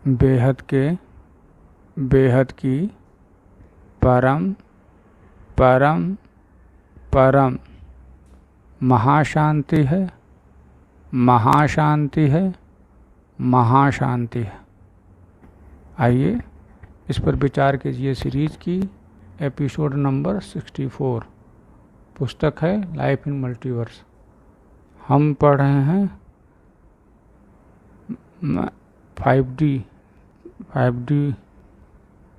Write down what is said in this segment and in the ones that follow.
बेहद की परम परम परम महाशांति है, महाशांति है, महाशांति है। आइए इस पर विचार कीजिए। सीरीज की एपिसोड नंबर 64 पुस्तक है लाइफ इन मल्टीवर्स। हम पढ़ रहे हैं 5D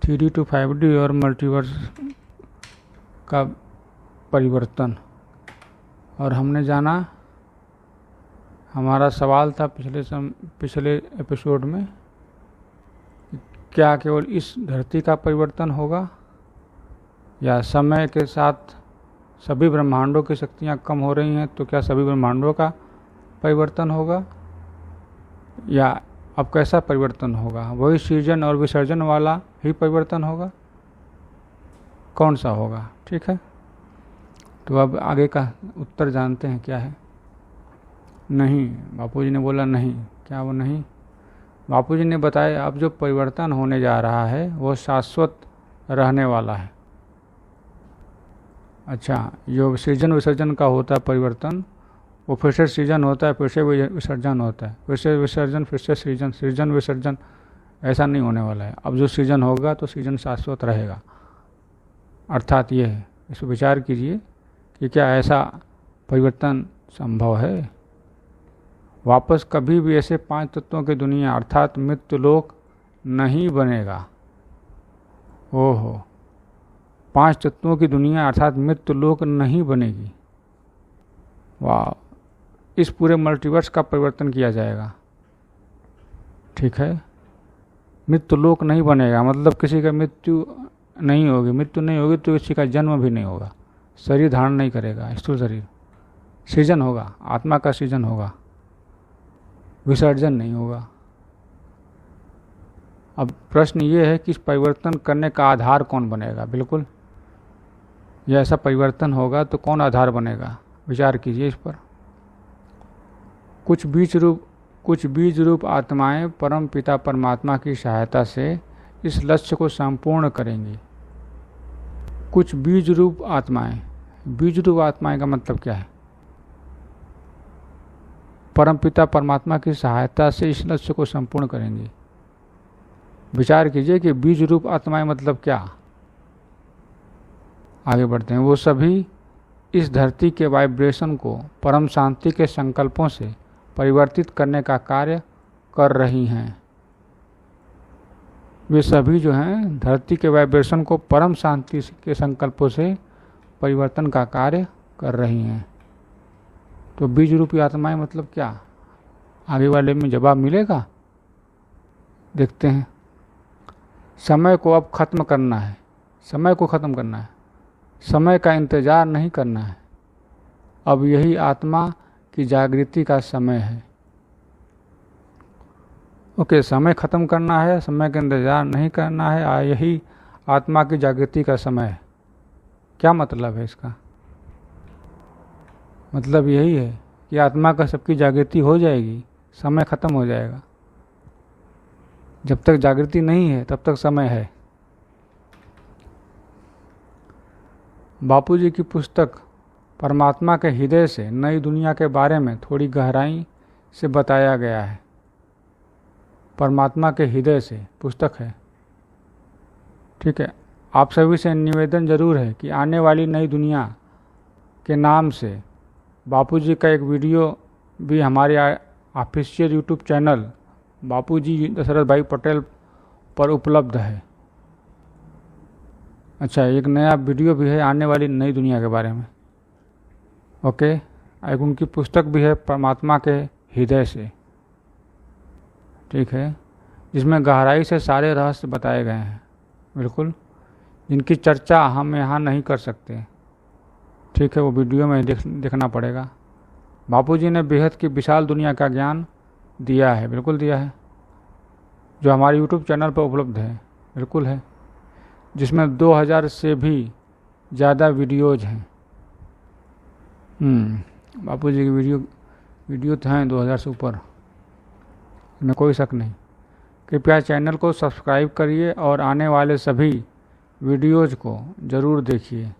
3D to 5D और मल्टीवर्स का परिवर्तन। और हमने जाना, हमारा सवाल था पिछले एपिसोड में, क्या केवल इस धरती का परिवर्तन होगा या समय के साथ सभी ब्रह्मांडों की शक्तियाँ कम हो रही हैं तो क्या सभी ब्रह्मांडों का परिवर्तन होगा, या अब कैसा परिवर्तन होगा? वही सृजन और विसर्जन वाला ही परिवर्तन होगा? कौन सा होगा? ठीक है, तो अब आगे का उत्तर जानते हैं क्या है। नहीं, बापूजी ने बोला नहीं। क्या वो नहीं? बापूजी ने बताया अब जो परिवर्तन होने जा रहा है वो शाश्वत रहने वाला है। अच्छा, जो सृजन विसर्जन का होता है परिवर्तन, वो फिर से सृजन होता है, फिर से विसर्जन होता है, फिर से विसर्जन, फिर से सृजन, सृजन विसर्जन, ऐसा नहीं होने वाला है। अब जो सृजन होगा तो सृजन शाश्वत रहेगा। अर्थात ये है, इस पर विचार कीजिए कि क्या ऐसा परिवर्तन संभव है? वापस कभी भी ऐसे 5 तत्वों की दुनिया अर्थात मृत्युलोक नहीं बनेगा। ओहो, 5 तत्वों की दुनिया अर्थात मृत्युलोक नहीं बनेगी। वाह, इस पूरे मल्टीवर्स का परिवर्तन किया जाएगा। ठीक है, मृत्युलोक नहीं बनेगा मतलब किसी का मृत्यु नहीं होगी। मृत्यु नहीं होगी तो किसी का जन्म भी नहीं होगा, शरीर धारण नहीं करेगा, स्थूल शरीर। सृजन होगा, आत्मा का सृजन होगा, विसर्जन नहीं होगा। अब प्रश्न ये है कि इस परिवर्तन करने का आधार कौन बनेगा? बिल्कुल, यह ऐसा परिवर्तन होगा तो कौन आधार बनेगा? विचार कीजिए इस पर। कुछ बीज रूप आत्माएं परम पिता परमात्मा की सहायता से इस लक्ष्य को संपूर्ण करेंगी। कुछ बीज रूप आत्माएं का मतलब क्या है? परमपिता परमात्मा की सहायता से इस लक्ष्य को संपूर्ण करेंगी। विचार कीजिए कि बीज रूप आत्माएं मतलब क्या। आगे बढ़ते हैं। वो सभी इस धरती के वाइब्रेशन को परम शांति के संकल्पों से परिवर्तित करने का कार्य कर रही हैं। वे सभी जो हैं धरती के वाइब्रेशन को परम शांति के संकल्पों से परिवर्तन का कार्य कर रही हैं। तो बीज रूपी आत्माएं मतलब क्या? आगे वाले में जवाब मिलेगा, देखते हैं। समय को अब खत्म करना है, समय को खत्म करना है, समय का इंतजार नहीं करना है। अब यही आत्मा की जागृति का समय है। ओके, समय खत्म करना है, समय का इंतजार नहीं करना है, यही आत्मा की जागृति का समय है। क्या मतलब है इसका? मतलब यही है कि आत्मा का सबकी जागृति हो जाएगी, समय खत्म हो जाएगा। जब तक जागृति नहीं है तब तक समय है। बापूजी की पुस्तक परमात्मा के हृदय से नई दुनिया के बारे में थोड़ी गहराई से बताया गया है। परमात्मा के हृदय से पुस्तक है, ठीक है। आप सभी से निवेदन जरूर है कि आने वाली नई दुनिया के नाम से बापूजी का एक वीडियो भी हमारे ऑफिशियल यूट्यूब चैनल बापूजी दशरथ भाई पटेल पर उपलब्ध है। अच्छा, एक नया वीडियो भी है आने वाली नई दुनिया के बारे में। ओके, एक उनकी पुस्तक भी है परमात्मा के हृदय से, ठीक है, जिसमें गहराई से सारे रहस्य बताए गए हैं। बिल्कुल, जिनकी चर्चा हम यहाँ नहीं कर सकते, ठीक है, वो वीडियो में देखना पड़ेगा। बापूजी ने बेहद की विशाल दुनिया का ज्ञान दिया है, बिल्कुल दिया है, जो हमारे यूट्यूब चैनल पर उपलब्ध है, बिल्कुल है, जिसमें 2000 से भी ज़्यादा वीडियोज हैं। बापूजी की वीडियो तो हैं 2000 से ऊपर, इसमें कोई शक नहीं। कृपया चैनल को सब्सक्राइब करिए और आने वाले सभी वीडियोज़ को ज़रूर देखिए।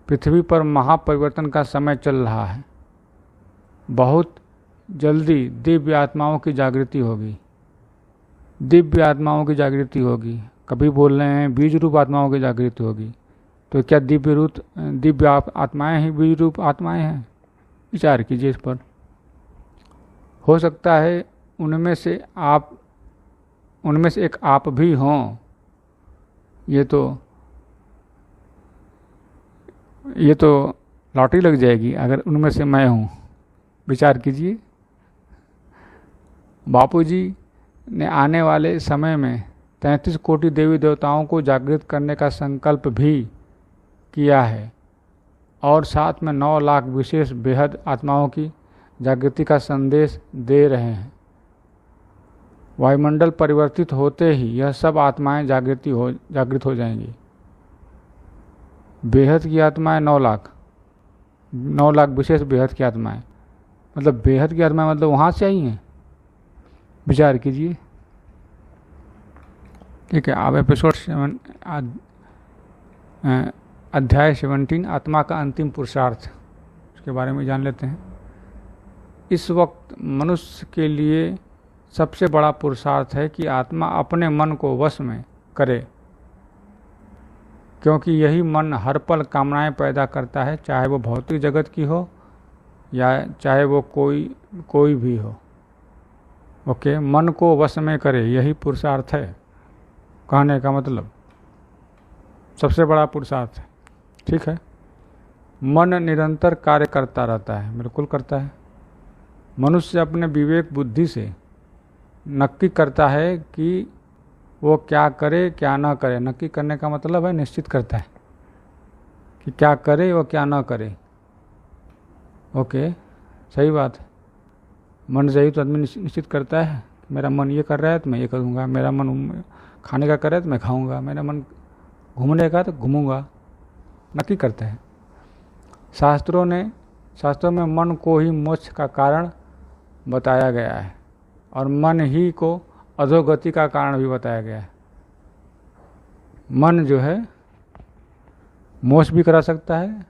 पृथ्वी पर महापरिवर्तन का समय चल रहा है। बहुत जल्दी दिव्य आत्माओं की जागृति होगी। दिव्य आत्माओं की जागृति होगी। कभी बोल रहे हैं बीज रूप आत्माओं की जागृति होगी, तो क्या दिव्य आत्माएं ही बीज रूप आत्माएं हैं? विचार कीजिए इस पर। हो सकता है उनमें से एक आप भी हों। ये तो लॉटरी लग जाएगी अगर उनमें से मैं हूँ। विचार कीजिए। बापूजी ने आने वाले समय में 33 कोटि देवी देवताओं को जागृत करने का संकल्प भी किया है और साथ में 9 लाख विशेष बेहद आत्माओं की जागृति का संदेश दे रहे हैं। वायुमंडल परिवर्तित होते ही यह सब आत्माएं जागृत हो जाएंगी। बेहद की आत्माएं 9 लाख विशेष बेहद की आत्माएं, मतलब बेहद की आत्माएं मतलब वहाँ से आई हैं। विचार कीजिए। ठीक है, अब एपिसोड 7 अध्याय 17 आत्मा का अंतिम पुरुषार्थ, उसके बारे में जान लेते हैं। इस वक्त मनुष्य के लिए सबसे बड़ा पुरुषार्थ है कि आत्मा अपने मन को वश में करे, क्योंकि यही मन हर पल कामनाएं पैदा करता है, चाहे वो भौतिक जगत की हो या चाहे वो कोई भी हो। ओके, मन को वश में करे, यही पुरुषार्थ है। कहने का मतलब सबसे बड़ा पुरुषार्थ है। ठीक है, मन निरंतर कार्य करता रहता है, बिल्कुल करता है। मनुष्य अपने विवेक बुद्धि से नक्की करता है कि वो क्या करे क्या ना करे। नक्की करने का मतलब है निश्चित करता है कि क्या करे और क्या ना करे। ओके, सही बात है। मन से ही तो आदमी निश्चित करता है। मेरा मन ये कर रहा है तो मैं ये करूँगा, मेरा मन खाने का कर रहा है तो मैं खाऊँगा, मेरा मन घूमने का तो घूमूँगा, नक्की करता है। शास्त्रों में मन को ही मोक्ष का कारण बताया गया है और मन ही को अधोगति का कारण भी बताया गया है। मन जो है मोक्ष भी करा सकता है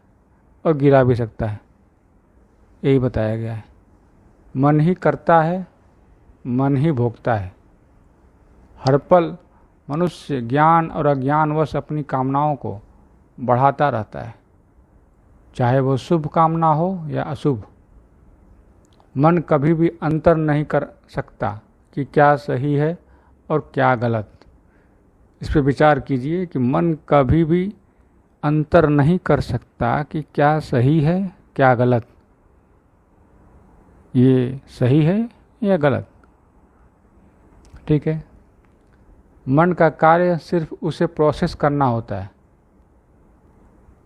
और गिरा भी सकता है, यही बताया गया है। मन ही करता है, मन ही भोगता है। हर पल मनुष्य ज्ञान और अज्ञानवश अपनी कामनाओं को बढ़ाता रहता है, चाहे वो शुभ कामना हो या अशुभ। मन कभी भी अंतर नहीं कर सकता कि क्या सही है और क्या गलत। इस पर विचार कीजिए कि मन कभी भी अंतर नहीं कर सकता कि क्या सही है क्या गलत, ये सही है या गलत। ठीक है, मन का कार्य सिर्फ उसे प्रोसेस करना होता है।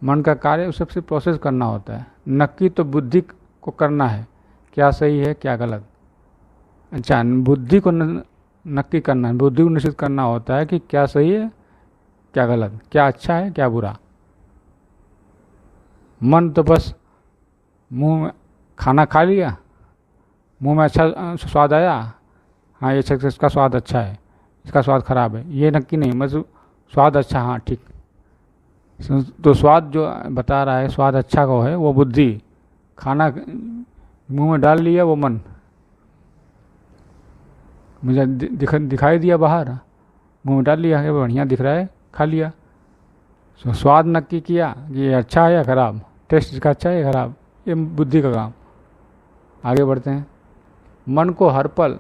मन का कार्य उसे सिर्फ प्रोसेस करना होता है, नक्की तो बुद्धि को करना है क्या सही है क्या गलत। अच्छा, बुद्धि को नक्की करना है, बुद्धि को निश्चित करना होता है कि क्या सही है क्या गलत, क्या अच्छा है क्या बुरा। मन तो बस मुंह में खाना खा लिया, मुंह में अच्छा स्वाद आया, हाँ ये इसका स्वाद अच्छा है, इसका स्वाद खराब है, ये नक्की नहीं, मतलब स्वाद अच्छा, हाँ ठीक। तो स्वाद जो बता रहा है स्वाद अच्छा को है वो बुद्धि, खाना मुंह में डाल लिया वो मन, मुझे दिखाई दिया बाहर, मुंह में डाल लिया, बढ़िया दिख रहा है, खा लिया। तो स्वाद नक्की किया कि ये अच्छा है या खराब, टेस्ट इसका अच्छा है या खराब, ये बुद्धि का काम। आगे बढ़ते हैं। मन को हर पल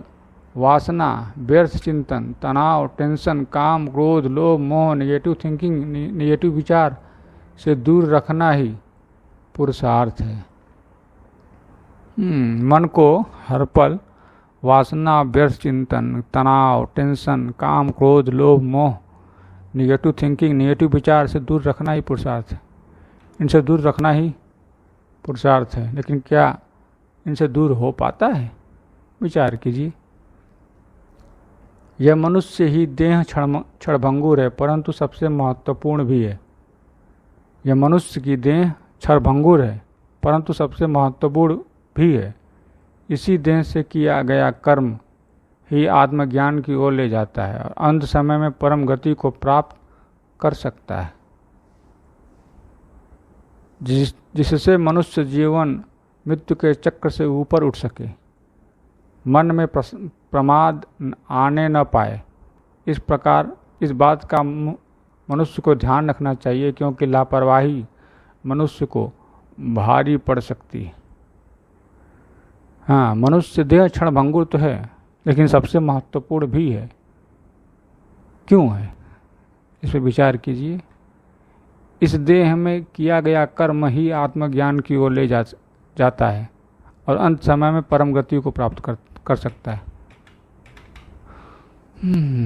वासना, व्यर्थ चिंतन, तनाव, टेंशन, काम, क्रोध, लोभ, मोह, नेगेटिव थिंकिंग, नेगेटिव विचार से दूर रखना ही पुरुषार्थ है। मन को हर पल वासना, व्यर्थ चिंतन, तनाव, टेंशन, काम, क्रोध, लोभ, मोह, नेगेटिव थिंकिंग, नेगेटिव विचार से दूर रखना ही पुरुषार्थ है। इनसे दूर रखना ही पुरुषार्थ है। लेकिन क्या इनसे दूर हो पाता है? विचार कीजिए। यह मनुष्य ही देह क्षणभंगुर है, परंतु सबसे महत्वपूर्ण भी है। यह मनुष्य की देह क्षणभंगुर है, परंतु सबसे महत्वपूर्ण भी है। इसी देह से किया गया कर्म ही आत्मज्ञान की ओर ले जाता है और अंत समय में परम गति को प्राप्त कर सकता है, जिससे मनुष्य जीवन मृत्यु के चक्र से ऊपर उठ सके, मन में प्रमाद आने न पाए। इस प्रकार इस बात का मनुष्य को ध्यान रखना चाहिए, क्योंकि लापरवाही मनुष्य को भारी पड़ सकती है। हाँ, मनुष्य देह क्षण भंगुर तो है, लेकिन सबसे महत्वपूर्ण भी है। क्यों है, इस पर विचार कीजिए। इस देह में किया गया कर्म ही आत्मज्ञान की ओर ले जाता है और अंत समय में परम गति को प्राप्त कर सकता है।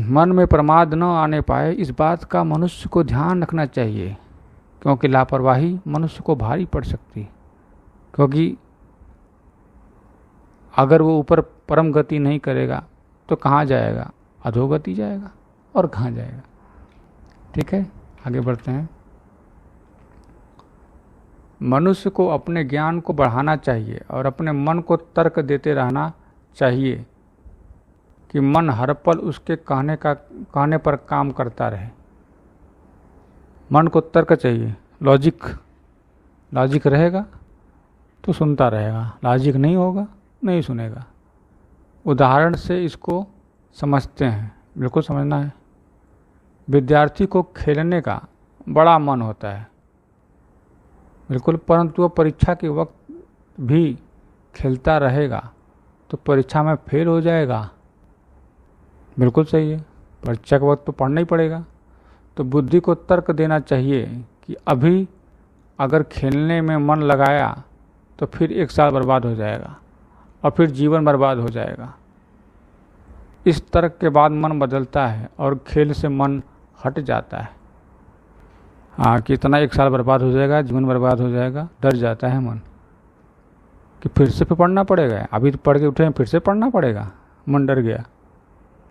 मन में प्रमाद न आने पाए, इस बात का मनुष्य को ध्यान रखना चाहिए, क्योंकि लापरवाही मनुष्य को भारी पड़ सकती है। क्योंकि अगर वो ऊपर परम गति नहीं करेगा तो कहाँ जाएगा? अधोगति जाएगा। और कहाँ जाएगा? ठीक है, आगे बढ़ते हैं। मनुष्य को अपने ज्ञान को बढ़ाना चाहिए और अपने मन को तर्क देते रहना चाहिए कि मन हर पल उसके कहने पर काम करता रहे। मन को तर्क चाहिए, लॉजिक रहेगा तो सुनता रहेगा, लॉजिक नहीं होगा नहीं सुनेगा। उदाहरण से इसको समझते हैं, बिल्कुल समझना है। विद्यार्थी को खेलने का बड़ा मन होता है, बिल्कुल, परंतु वह परीक्षा के वक्त भी खेलता रहेगा तो परीक्षा में फेल हो जाएगा। बिल्कुल सही है, परीक्षा के वक्त तो पढ़ना ही पड़ेगा। तो बुद्धि को तर्क देना चाहिए कि अभी अगर खेलने में मन लगाया तो फिर 1 साल बर्बाद हो जाएगा और फिर जीवन बर्बाद हो जाएगा। इस तर्क के बाद मन बदलता है और खेल से मन हट जाता है। हाँ, कितना 1 साल बर्बाद हो जाएगा, जीवन बर्बाद हो जाएगा, डर जाता है मन कि फिर से पढ़ना पड़ेगा। अभी तो पढ़ के उठे हैं, फिर से पढ़ना पड़ेगा, मन डर गया,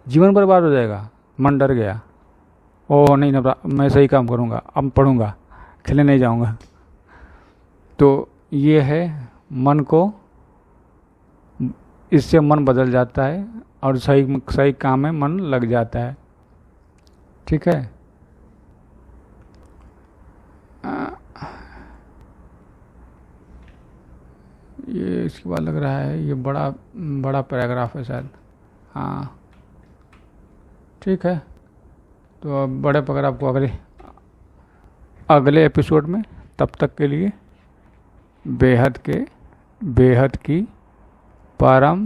जीवन बर्बाद हो जाएगा, मन डर गया। ओह नहीं ना, मैं सही काम करूँगा, अब पढ़ूँगा, खेलने नहीं जाऊँगा। तो ये है, मन को इससे मन बदल जाता है और सही काम में मन लग जाता है। ठीक है, ये इसके बाद लग रहा है ये बड़ा पैराग्राफ है शायद। हाँ ठीक है, तो अब बड़े पैराग्राफ को अगले एपिसोड में, तब तक के लिए बेहद की परम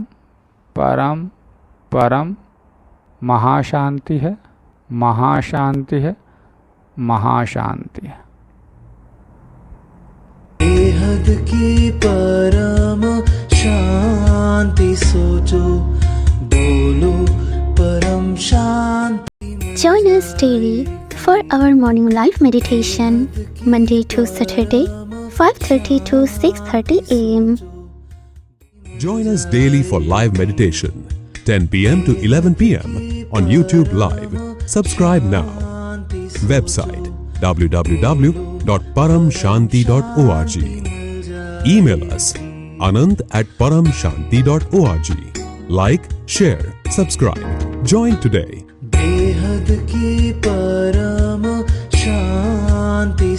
परम परम महाशांति है, महाशांति है, महाशांति है। बेहद की परम शांति, सोचो बोलो परम शांति। Join us daily for our morning live meditation, Monday to Saturday, 5:30 to 6:30 a.m. Join us daily for live meditation, 10 p.m. to 11 p.m. on YouTube Live. Subscribe now. Website www.paramshanti.org. Email us anant@paramshanti.org. Like, share, subscribe. Join today. बेहद की परम शांति।